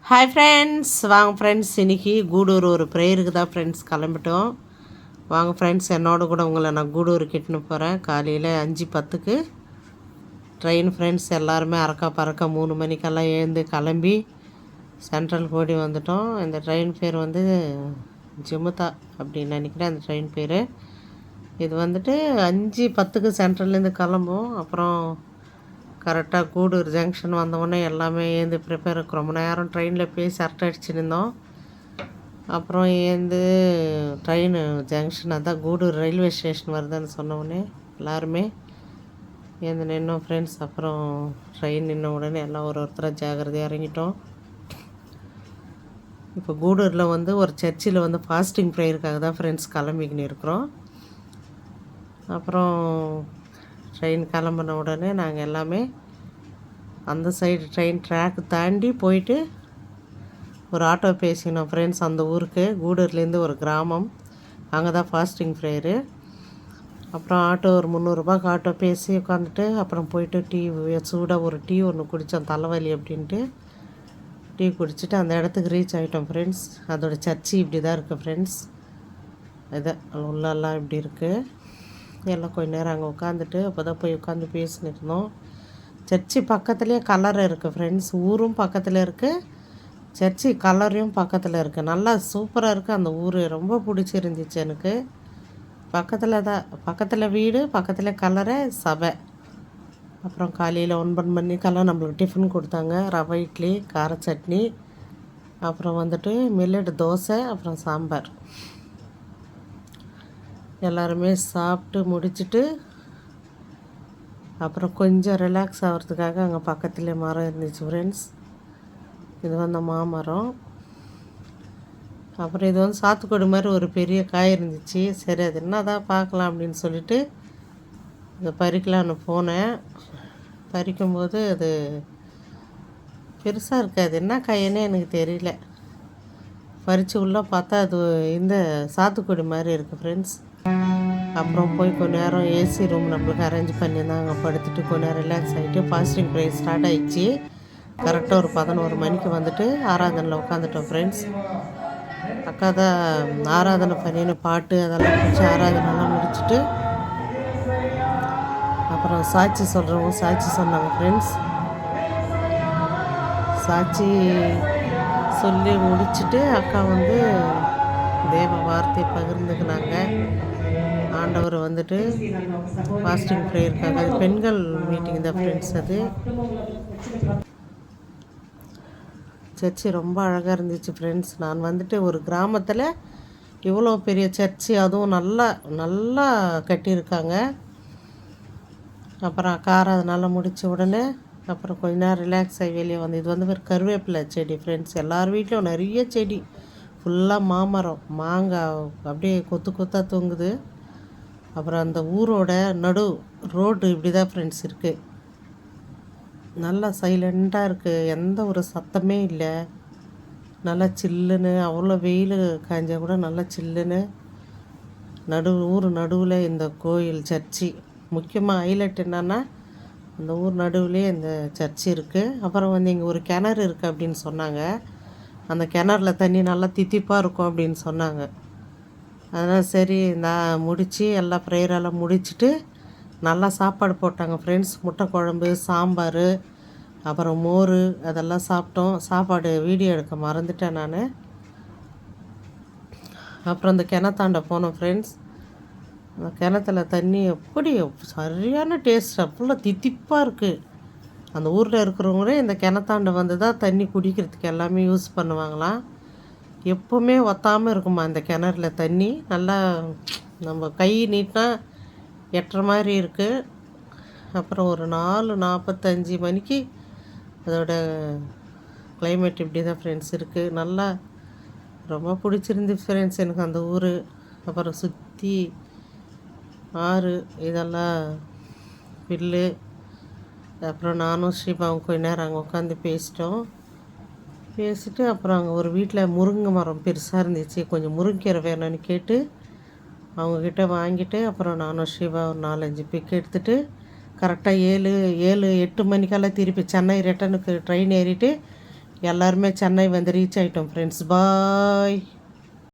Hi friends, வாங்க friends. இன்றைக்கி கூடூர் ஒரு ப்ரேயருக்கு தான் ஃப்ரெண்ட்ஸ் கிளம்பிட்டோம். வாங்க ஃப்ரெண்ட்ஸ், என்னோட கூட உங்களை நான் கூடூர் கிட்டுன்னு போகிறேன். காலையில் 5:10 ட்ரெயின் ஃப்ரெண்ட்ஸ். எல்லாருமே அறக்கா பறக்க 3 மணிக்கெல்லாம் எழுந்து கிளம்பி சென்ட்ரல் ஓடி வந்துட்டோம். இந்த ட்ரெயின் பேர் வந்து ஜிமுதா அப்படின்னு நினைக்கிறேன். அந்த ட்ரெயின் பேர் இது வந்துட்டு 5:10 சென்ட்ரல்லேருந்து கிளம்பும். அப்புறம் கரெக்டாக கூடூர் ஜங்ஷன் வந்தவுடனே எல்லாமே ஏந்து ப்ரிப்பேர். ரொம்ப நேரம் ட்ரெயினில் போய் சரட்டை அடிச்சுன்னு இருந்தோம். அப்புறம் ஏந்து ட்ரெயின் ஜங்ஷன் அதான் கூடூர் ரயில்வே ஸ்டேஷன் வருதுன்னு சொன்னோடனே எல்லாருமே ஏந்து நின்னோம் ஃப்ரெண்ட்ஸ். அப்புறம் ட்ரெயின் நின்ன உடனே எல்லாம் ஒருத்தராக ஜாகிரதையாக இறங்கிட்டோம். இப்போ கூடூரில் வந்து ஒரு சர்ச்சில் வந்து ஃபாஸ்டிங் ப்ரேயருக்காக தான் ஃப்ரெண்ட்ஸ் கிளம்பிக்கின்னு இருக்கிறோம். அப்புறம் ட்ரெயின் கிளம்பின உடனே நாங்கள் எல்லாமே அந்த சைடு ட்ரெயின் ட்ராக் தாண்டி போயிட்டு ஒரு ஆட்டோ பேசினோம் ஃப்ரெண்ட்ஸ். அந்த ஊருக்கு கூடூர்லேருந்து ஒரு கிராமம், அங்கே தான் ஃபாஸ்டிங் ப்ரேயரு. அப்புறம் ஆட்டோ ஒரு 300 ரூபாய்க்கு ஆட்டோ பேசி உட்காந்துட்டு அப்புறம் போயிட்டு டீ சூடாக ஒரு டீ ஒன்று குடித்தோம். தலைவலி அப்படின்ட்டு டீ குடிச்சிட்டு அந்த இடத்துக்கு ரீச் ஆகிட்டோம் ஃப்ரெண்ட்ஸ். அதோடய சர்ச்சு இப்படி தான் இருக்குது ஃப்ரெண்ட்ஸ். இதான் உள்ளெல்லாம் இப்படி இருக்குது. எல்லாம் கொஞ்ச நேரம் அங்கே உட்காந்துட்டு அப்போ தான் போய் உட்காந்து பேசின்னு இருந்தோம். சர்ச்சு பக்கத்துலேயே கலர் இருக்குது ஃப்ரெண்ட்ஸ். ஊரும் பக்கத்தில் இருக்குது, சர்ச்சு கலரையும் பக்கத்தில் இருக்குது. நல்லா சூப்பராக இருக்குது அந்த ஊர். ரொம்ப பிடிச்சிருந்துச்சு எனக்கு. பக்கத்தில் வீடு, பக்கத்தில் கலரை சபை. அப்புறம் காலையில் 9 மணிக்கெல்லாம் நம்மளுக்கு டிஃபன் கொடுத்தாங்க. ரவை இட்லி, கார சட்னி, அப்புறம் வந்துட்டு மில்லட் தோசை, அப்புறம் சாம்பார். எல்லாருமே சாப்பிட்டு முடிச்சுட்டு அப்புறம் கொஞ்சம் ரிலாக்ஸ் ஆகிறதுக்காக அங்கே பக்கத்துலேயே மரம் இருந்துச்சு ஃப்ரெண்ட்ஸ். இது வந்து மாமரம். அப்புறம் இது வந்து சாத்துக்குடி மாதிரி ஒரு பெரிய காய் இருந்துச்சு. சரி, அது என்ன தான் பார்க்கலாம் அப்படின்னு சொல்லிட்டு இதை பறிக்கலான்னு போனேன். பறிக்கும்போது அது பெருசாக இருக்காது. என்ன காயின்னே எனக்கு தெரியல. பறித்து உள்ளே பார்த்தா அது இந்த சாத்துக்குடி மாதிரி இருக்குது ஃப்ரெண்ட்ஸ். அப்புறம் போய் கொஞ்ச நேரம் ஏசி ரூம் நம்மளுக்கு அரேஞ்ச் பண்ணியிருந்தாங்க. அங்கே படுத்துட்டு கொஞ்ச நேரம் ரிலாக்ஸ் ஆகிட்டு ஃபாஸ்டிங் ப்ரேயர் ஸ்டார்ட் ஆகிடுச்சு. கரெக்டாக ஒரு 11 மணிக்கு வந்துட்டு ஆராதனையில் உட்காந்துட்டோம் ஃப்ரெண்ட்ஸ். அக்கா தான் ஆராதனை பண்ணின்னு பாட்டு அதெல்லாம் பிடிச்சி ஆராதனைலாம் முடிச்சுட்டு அப்புறம் சாட்சி சொல்கிறவங்க சாட்சி சொன்னாங்க ஃப்ரெண்ட்ஸ். சாட்சி சொல்லி முடிச்சுட்டு அக்கா வந்து தேவ வார்த்தையை பகிர்ந்துக்கினாங்க. ஆண்டவர் வந்துட்டு ஃபாஸ்டிங் ப்ரேயருக்காக, அது பெண்கள் மீட்டிங் தான் ஃப்ரெண்ட்ஸ். அது சர்ச்சு ரொம்ப அழகாக இருந்துச்சு ஃப்ரெண்ட்ஸ். நான் வந்துட்டு ஒரு கிராமத்தில் இவ்வளோ பெரிய சர்ச்சு, அதுவும் நல்லா நல்லா கட்டியிருக்காங்க. அப்புறம் அக்கா அதனால் முடித்த உடனே அப்புறம் கொஞ்ச நேரம் ரிலாக்ஸ் ஆகி வெளியே வந்து இது வந்து ஒரு கருவேப்பிலை செடி ஃப்ரெண்ட்ஸ். எல்லார் வீட்லேயும் நிறைய செடி, ஃபுல்லாக மாமரம், மாங்காய் அப்படியே கொத்து கொத்தாக தொங்குது. அப்புறம் அந்த ஊரோட ரோடு இப்படி தான் ஃப்ரெண்ட்ஸ் இருக்குது. நல்லா சைலண்ட்டாக இருக்குது, எந்த ஒரு சத்தமே இல்லை. நல்லா சில்லுன்னு, அவ்வளோ வெயில் காய்ஞ்சா கூட நல்லா சில்லுன்னு. ஊர் நடுவில் இந்த கோயில் சர்ச்சு. முக்கியமாக ஹைலைட் என்னென்னா அந்த ஊர் நடுவுலேயே இந்த சர்ச்சு இருக்குது. அப்புறம் வந்து இங்கே ஒரு கிணறு இருக்குது அப்படின்னு சொன்னாங்க. அந்த கிணறுல தண்ணி நல்லா தித்திப்பாக இருக்கும் அப்படின்னு சொன்னாங்க. அதனால் சரி நான் முடித்து எல்லா ப்ரேயரெல்லாம் முடிச்சுட்டு நல்லா சாப்பாடு போட்டாங்க ஃப்ரெண்ட்ஸ். முட்டை குழம்பு, சாம்பார், அப்புறம் மோர் அதெல்லாம் சாப்பிட்டோம். சாப்பாடு வீடியோ எடுக்க மறந்துட்டேன் நான். அப்புறம் அந்த கிணத்தாண்ட போனோம் ஃப்ரெண்ட்ஸ். அந்த கிணத்துல தண்ணி எப்படி சரியான டேஸ்ட், அவ்வளோ தித்திப்பாக இருக்குது. அந்த ஊரில் இருக்கிறவங்களே இந்த கிணத்தாண்ட வந்து தான் தண்ணி குடிக்கிறதுக்கு எல்லாமே யூஸ் பண்ணுவாங்களாம். எப்போவுமே ஒத்தாமல் இருக்குமா இந்த கிணறுல தண்ணி. நல்லா நம்ம கை நீட்டினா எட்டுற மாதிரி இருக்குது. அப்புறம் ஒரு 4:45 மணிக்கு அதோட கிளைமேட் இப்படி தான் ஃப்ரெண்ட்ஸ் இருக்குது. நல்லா ரொம்ப பிடிச்சிருந்து ஃப்ரெண்ட்ஸ் எனக்கு அந்த ஊர். அப்புறம் சுற்றி ஆறு இதெல்லாம் பில்லு. அப்புறம் நானும் ஸ்ரீபாவும் கொஞ்ச நேரம் அங்கே உட்காந்து பேசிட்டு அப்புறம் அங்கே ஒரு வீட்டில் முருங்கை மரம் பெருசாக இருந்துச்சு. கொஞ்சம் முருங்கீரை வேணும்னு கேட்டு அவங்கக்கிட்ட வாங்கிட்டு அப்புறம் நானும் ஸ்ரீபா ஒரு 4-5 பிக் எடுத்துகிட்டு கரெக்டாக 7-8 மணிக்கெல்லாம் திருப்பி சென்னை ரிட்டனுக்கு ட்ரெயின் ஏறிட்டு எல்லாருமே சென்னை வந்து ரீச் ஆகிட்டோம் ஃப்ரெண்ட்ஸ். பாய்.